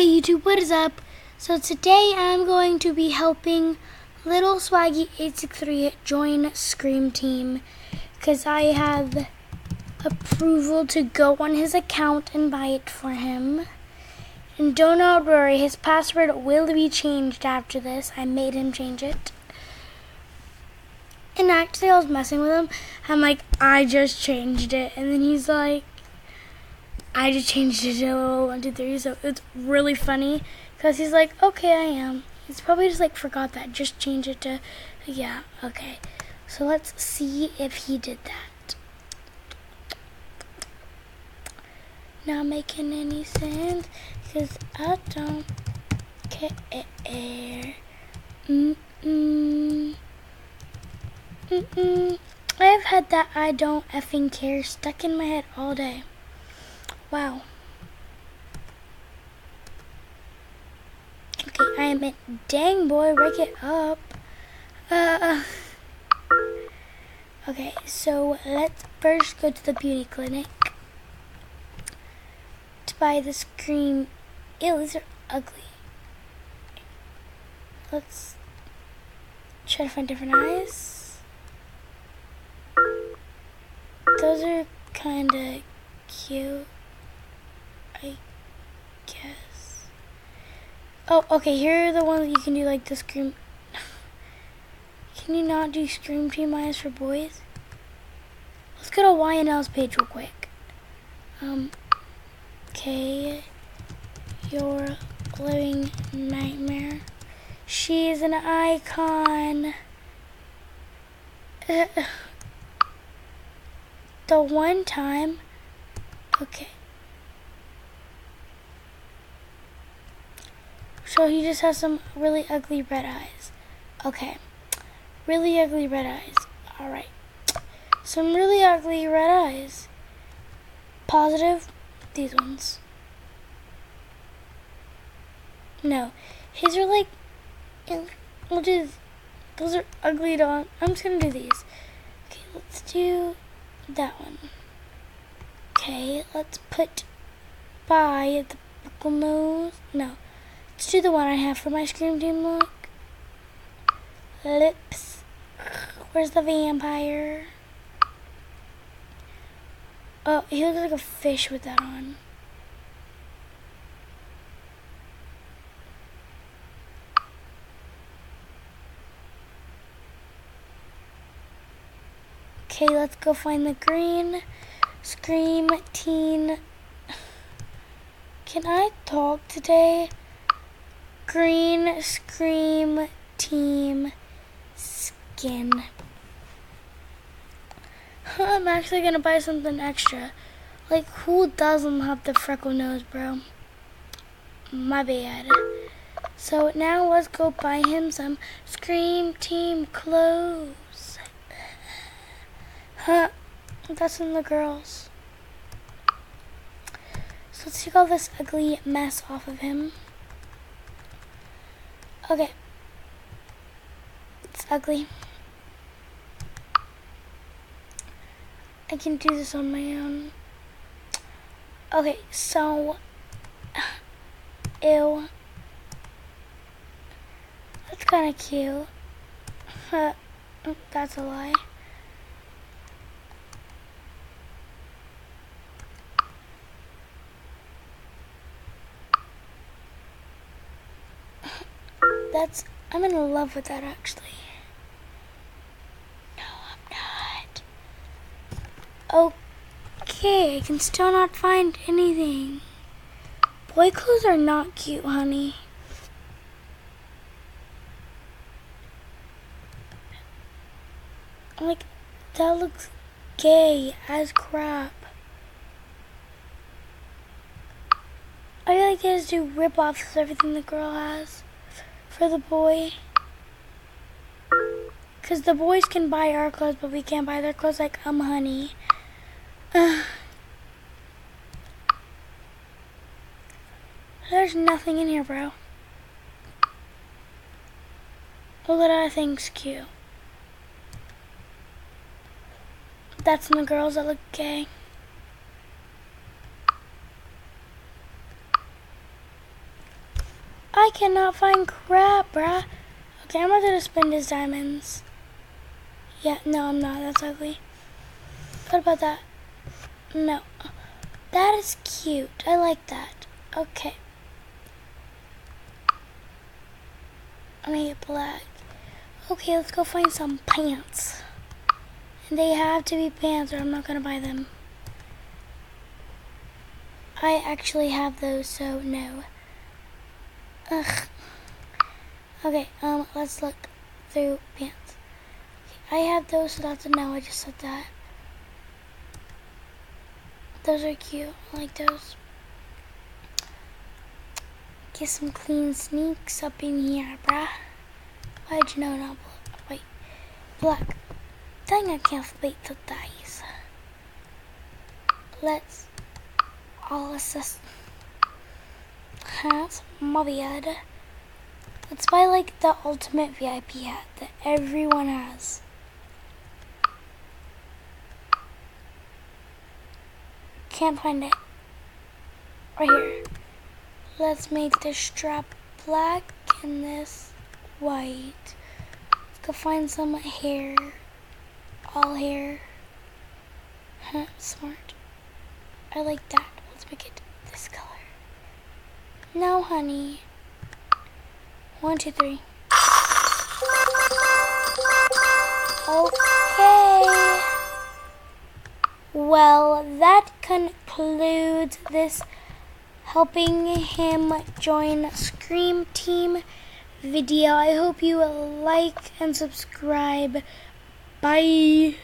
Hey YouTube, what is up? So today I'm going to be helping Lilswaggy863 join Scream Team because I have approval to go on his account and buy it for him. And do not worry, his password will be changed after this. I made him change it. And actually I was messing with him. I'm like, I just changed it. And then he's like, I just changed it to 1, 2, 3, so it's really funny because he's like, okay, I am. He's probably just like forgot that. Just change it to, yeah, okay. So let's see if he did that. Not making any sense because I don't care. I've had that I don't effing care stuck in my head all day. Wow. Okay, I am it. Dang boy, wake it up. Okay, so let's first go to the beauty clinic to buy the Scream. Ew, these are ugly. Let's try to find different eyes. Those are kind of cute, I guess. Oh, okay, here are the ones that you can do like the Scream. Can you not do Scream Team eyes for boys? Let's go to YNL's page real quick. Okay, your living nightmare. She's an icon. The one time, okay. So he just has some really ugly red eyes. Okay. Really ugly red eyes. Alright. Some really ugly red eyes. Positive. These ones. No. His are like, we'll do, those are ugly to, I'm just going to do these. Okay, let's do that one. Okay, let's put by the buckle nose. No. Let's do the one I have for my Scream Team look. Lips. Where's the vampire? Oh, he looks like a fish with that on. Okay, let's go find the green Scream Teen. Can I talk today? Green Scream Team skin. I'm actually gonna buy something extra. Like, who doesn't have the freckle nose, bro? My bad. So now let's go buy him some Scream Team clothes. Huh? That's in the girls. So let's take all this ugly mess off of him. Okay. It's ugly. I can do this on my own. Okay, so ew. That's kinda cute. That's a lie. I'm in love with that actually. No, I'm not. Okay, I can still not find anything. Boy clothes are not cute, honey. Like, that looks gay as crap. I feel like they just do rip-offs of everything the girl has for the boy. Because the boys can buy our clothes, but we can't buy their clothes like, honey. There's nothing in here, bro. Look at that thing's cute. That's in the girls that look gay. I cannot find crap, bruh. Okay, I'm gonna spend his diamonds. Yeah, no, I'm not. That's ugly. What about that? No. That is cute. I like that. Okay. I need black. Okay, let's go find some pants. And they have to be pants or I'm not gonna buy them. I actually have those, so no. Ugh. Okay, let's look through pants. Okay, I have those, so that's a no. I just said that. Those are cute. I like those. Get some clean sneaks up in here, bruh. Why'd you know not black? Wait, black. Dang, I can't wait to dies. Let's all assess. That's my bad. Let's buy like the ultimate VIP hat that everyone has. Can't find it. Right here. Let's make this strap black and this white. Let's go find some hair. All hair. Huh, smart. I like that. Let's make it this color. No, honey. 1, 2, 3. Okay. Well, that concludes this helping him join Scream Team video. I hope you like and subscribe. Bye.